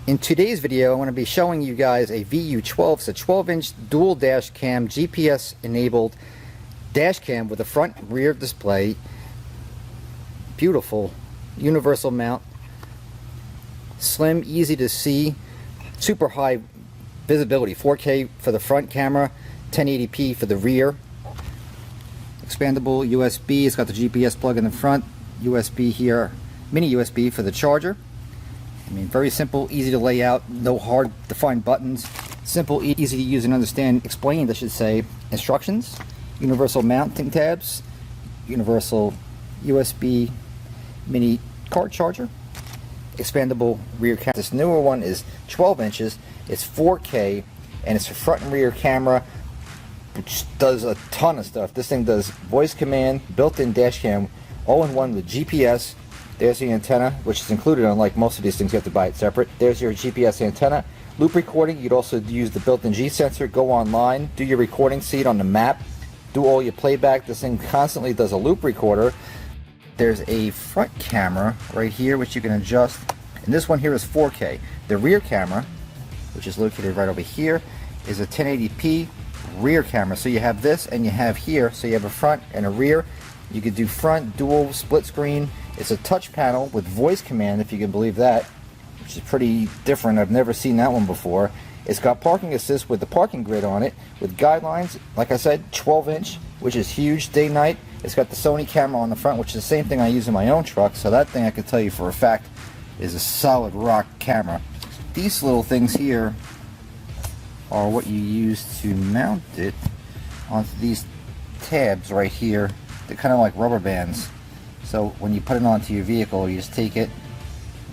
In today's video, I want to be showing you guys a VU12. It's a 12-inch dual dash cam, GPS enabled dash cam with a front and rear display. Beautiful universal mount, slim, easy to see, super high visibility, 4K for the front camera, 1080p for the rear. Expandable USB, it's got the GPS plug in the front, USB here, mini USB for the charger. I mean, very simple, easy to lay out, no hard to find buttons. Simple, easy to use and understand, explained I should say, instructions, universal mounting tabs, universal USB mini card charger, expandable rear camera. This newer one is 12 inches, it's 4K, and it's a front and rear camera, which does a ton of stuff. This thing does voice command, built-in dash cam, all in one with GPS. There's the antenna, which is included. Unlike most of these things, you have to buy it separate. There's your GPS antenna. Loop recording, you'd also use the built-in G sensor. Go online, do your recording, see it on the map, do all your playback. This thing constantly does a loop recorder. There's a front camera right here, which you can adjust. And this one here is 4K. The rear camera, which is located right over here, is a 1080p rear camera. So you have this and you have here. So you have a front and a rear. You could do front, dual, split screen. It's a touch panel with voice command, if you can believe that, which is pretty different. I've never seen that one before. It's got parking assist with the parking grid on it, with guidelines. Like I said, 12 inch, which is huge, day night. It's got the Sony camera on the front, which is the same thing I use in my own truck. So that thing I can tell you for a fact is a solid rock camera. These little things here are what you use to mount it onto these tabs right here. They're kind of like rubber bands. So when you put it onto your vehicle, you just take it,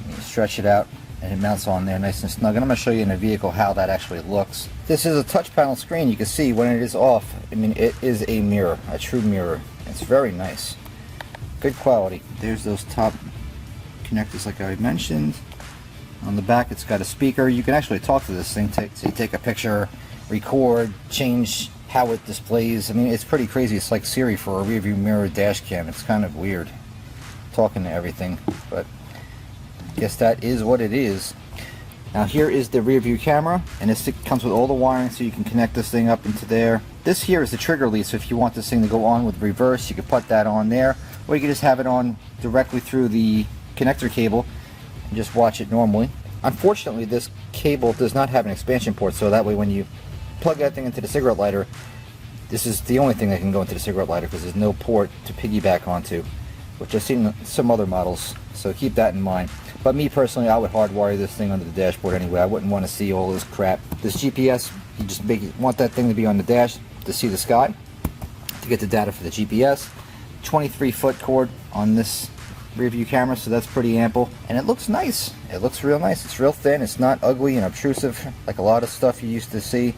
you stretch it out, and it mounts on there nice and snug. And I'm going to show you in the vehicle how that actually looks. This is a touch panel screen. You can see when it is off, I mean, it is a mirror, a true mirror. It's very nice. Good quality. There's those top connectors like I mentioned. On the back it's got a speaker. You can actually talk to this thing. So you take a picture, record, change how it displays. I mean, it's pretty crazy. It's like Siri for a rear view mirror dash cam. It's kind of weird talking to everything, but I guess that is what it is. Now here is the rear view camera, and this comes with all the wiring, so you can connect this thing up into there. This here is the trigger lead, so if you want this thing to go on with reverse, you can put that on there, or you can just have it on directly through the connector cable and just watch it normally. Unfortunately, this cable does not have an expansion port, so that way when you plug that thing into the cigarette lighter, this is the only thing that can go into the cigarette lighter, because there's no port to piggyback onto, which I've seen some other models, so keep that in mind. But me personally, I would hardwire this thing onto the dashboard anyway. I wouldn't want to see all this crap. This GPS, you just want that thing to be on the dash to see the sky, to get the data for the GPS. 23-foot cord on this rear view camera, so that's pretty ample, and it looks nice. It looks real nice. It's real thin. It's not ugly and obtrusive like a lot of stuff you used to see.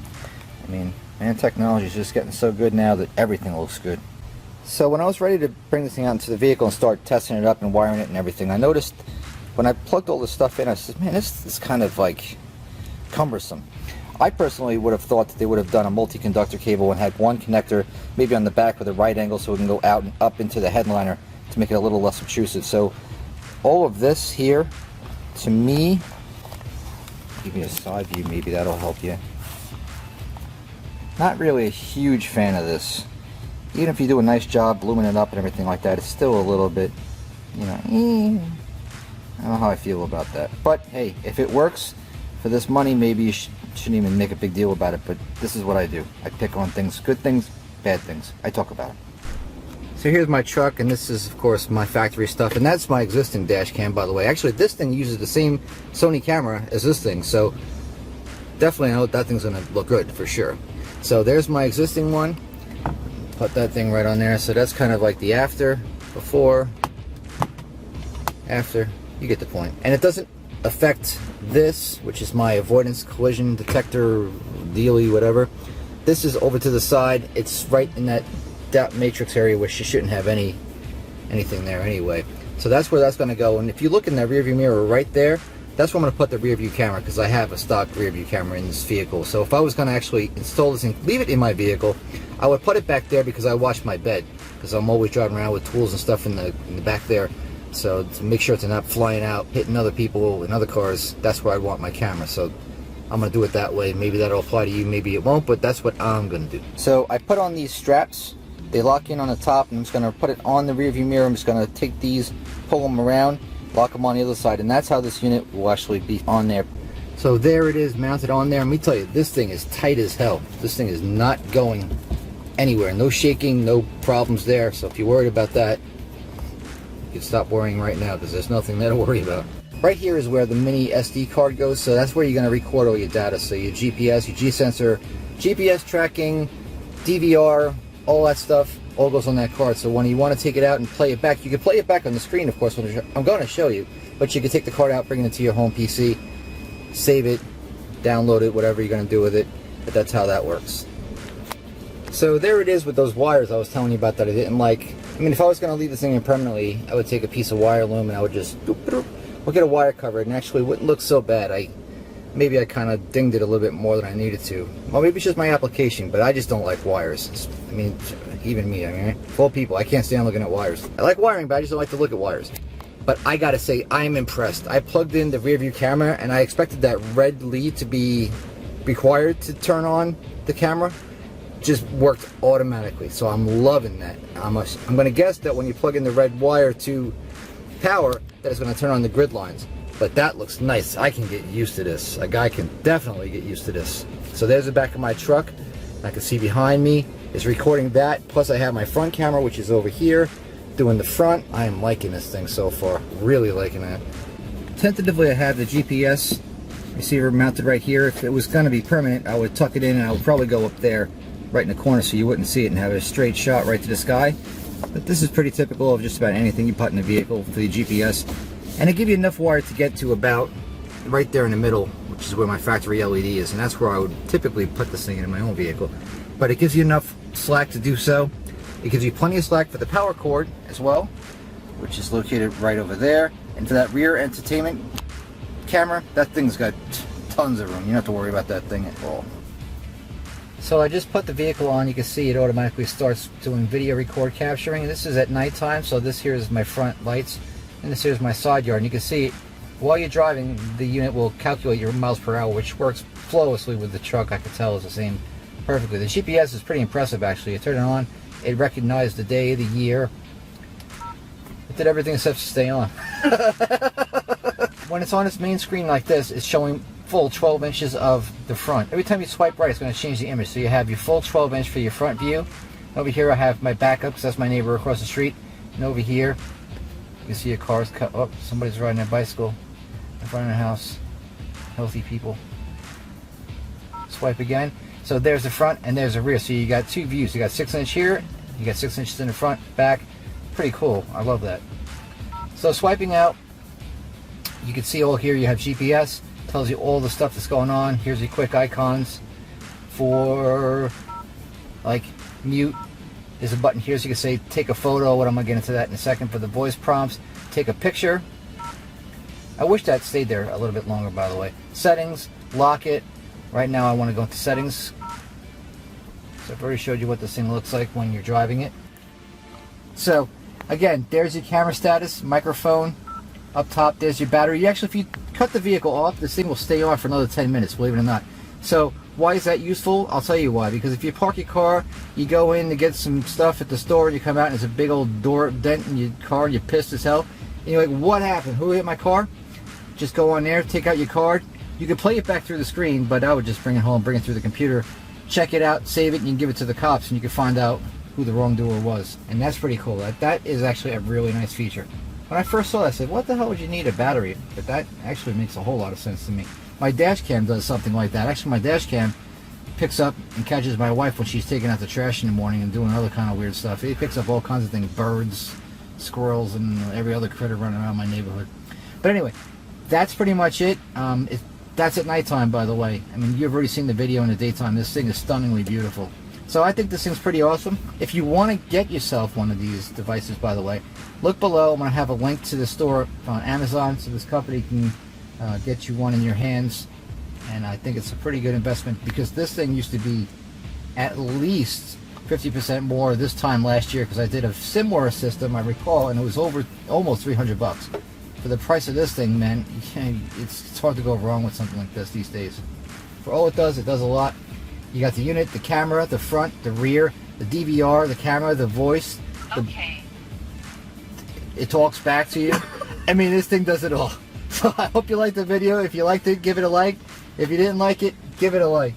I mean, man, technology is just getting so good now that everything looks good. So when I was ready to bring this thing out into the vehicle and start testing it up and wiring it and everything, I noticed when I plugged all this stuff in, I said, man, this is kind of like cumbersome. I personally would have thought that they would have done a multi-conductor cable and had one connector maybe on the back with a right angle so it can go out and up into the headliner to make it a little less obtrusive. So all of this here, to me, give me a side view, maybe that'll help you. Not really a huge fan of this. Even if you do a nice job blooming it up and everything like that, it's still a little bit, you know, I don't know how I feel about that. But hey, if it works for this money, maybe you shouldn't even make a big deal about it. But this is what I do. I pick on things, good things, bad things. I talk about it. So here's my truck, and this is of course my factory stuff, and that's my existing dash cam, by the way. Actually, this thing uses the same Sony camera as this thing, so definitely I know that thing's gonna look good for sure. So there's my existing one. Put that thing right on there. So that's kind of like the after, before, after. You get the point. And it doesn't affect this, which is my avoidance collision detector dealy, whatever. This is over to the side. It's right in that dot matrix area, which you shouldn't have anything there anyway. So that's where that's going to go. And if you look in that rear view mirror right there, that's where I'm going to put the rear view camera, because I have a stock rear view camera in this vehicle. So if I was going to actually install this and leave it in my vehicle, I would put it back there because I wash my bed, because I'm always driving around with tools and stuff in the back there. So to make sure it's not flying out, hitting other people in other cars, that's where I want my camera. So I'm gonna do it that way. Maybe that'll apply to you, maybe it won't, but that's what I'm gonna do. So I put on these straps. They lock in on the top, and I'm just gonna put it on the rear view mirror. I'm just gonna take these, pull them around, lock them on the other side, and that's how this unit will actually be on there. So there it is, mounted on there. Let me tell you, this thing is tight as hell. This thing is not going anywhere. No shaking, no problems there. So if you're worried about that, you can stop worrying right now, because there's nothing there to worry about. Right here is where the mini SD card goes, so that's where you're going to record all your data. So your GPS, your G-sensor, GPS tracking, DVR, all that stuff, all goes on that card. So when you want to take it out and play it back, you can play it back on the screen, of course, I'm going to show you, but you can take the card out, bring it to your home PC, save it, download it, whatever you're going to do with it, but that's how that works. So there it is with those wires I was telling you about that I didn't like. I mean, if I was going to leave this thing in permanently, I would take a piece of wire loom and I would just we'll get a wire cover, and actually wouldn't look so bad. Maybe I kind of dinged it a little bit more than I needed to. Well, maybe it's just my application, but I just don't like wires. I mean, even me, I mean, full people, I can't stand looking at wires. I like wiring, but I just don't like to look at wires. But I gotta say, I'm impressed. I plugged in the rear view camera, and I expected that red lead to be required to turn on the camera. Just worked automatically, so I'm loving that. I'm gonna guess that when you plug in the red wire to power, that it's gonna turn on the grid lines. But that looks nice. I can get used to this. A guy can definitely get used to this. So there's the back of my truck. I can see behind me is recording that. Plus I have my front camera, which is over here, doing the front. I am liking this thing so far. Really liking it. Tentatively, I have the GPS receiver mounted right here. If it was gonna be permanent, I would tuck it in and I would probably go up there, right in the corner, so you wouldn't see it and have a straight shot right to the sky. But this is pretty typical of just about anything you put in a vehicle for the GPS. And it gives you enough wire to get to about right there in the middle, which is where my factory LED is, and that's where I would typically put this thing in my own vehicle. But it gives you enough slack to do so. It gives you plenty of slack for the power cord as well, which is located right over there. And for that rear entertainment camera, that thing's got tons of room. You don't have to worry about that thing at all. So I just put the vehicle on. You can see it automatically starts doing video record capturing. This is at nighttime, so this here is my front lights, and this here is my side yard. And you can see while you're driving, the unit will calculate your miles per hour, which works flawlessly with the truck. I can tell is the same perfectly. The GPS is pretty impressive, actually. You turn it on, it recognized the day, the year. It did everything except stay on. When it's on its main screen like this, it's showing full 12 inches of the front. Every time you swipe right, it's going to change the image. So you have your full 12 inch for your front view. Over here I have my backup, because that's my neighbor across the street. And over here, you can see a car's cut. Oh, somebody's riding a bicycle in front of the house. Healthy people. Swipe again. So there's the front and there's the rear. So you got two views. You got 6 inch here. You got 6 inches in the front, back. Pretty cool. I love that. So swiping out, you can see all here you have GPS. Tells you all the stuff that's going on. Here's your quick icons for like mute. There's a button here so you can say take a photo. What I'm gonna get into that in a second. For the voice prompts, take a picture. I wish that stayed there a little bit longer, by the way. Settings, lock it. Right now I want to go into settings. So I've already showed you what this thing looks like when you're driving it. So again, there's your camera status, microphone. Up top, there's your battery. Actually, if you cut the vehicle off, this thing will stay on for another 10 minutes, believe it or not. So why is that useful? I'll tell you why. Because if you park your car, you go in to get some stuff at the store, and you come out and there's a big old door dent in your car, and you're pissed as hell. And you're like, what happened? Who hit my car? Just go on there, take out your card. You can play it back through the screen, but I would just bring it home, bring it through the computer, check it out, save it, and you can give it to the cops, and you can find out who the wrongdoer was. And that's pretty cool. That is actually a really nice feature. When I first saw that, I said, what the hell would you need a battery? But that actually makes a whole lot of sense to me. My Dashcam does something like that. Actually, my Dashcam picks up and catches my wife when she's taking out the trash in the morning and doing other kind of weird stuff. It picks up all kinds of things, birds, squirrels, and every other critter running around my neighborhood. But anyway, that's pretty much it. That's at nighttime, by the way. I mean, you've already seen the video in the daytime. This thing is stunningly beautiful. So I think this thing's pretty awesome. If you want to get yourself one of these devices, by the way, look below. I'm going to have a link to the store on Amazon, so this company can get you one in your hands. And I think it's a pretty good investment, because this thing used to be at least 50% more this time last year because I did a similar system, I recall, and it was over almost 300 bucks. For the price of this thing, man, it's hard to go wrong with something like this these days. For all it does a lot. You got the unit, the camera, the front, the rear, the DVR, the camera, the voice. Okay. It talks back to you. I mean, this thing does it all. So I hope you liked the video. If you liked it, give it a like. If you didn't like it, give it a like.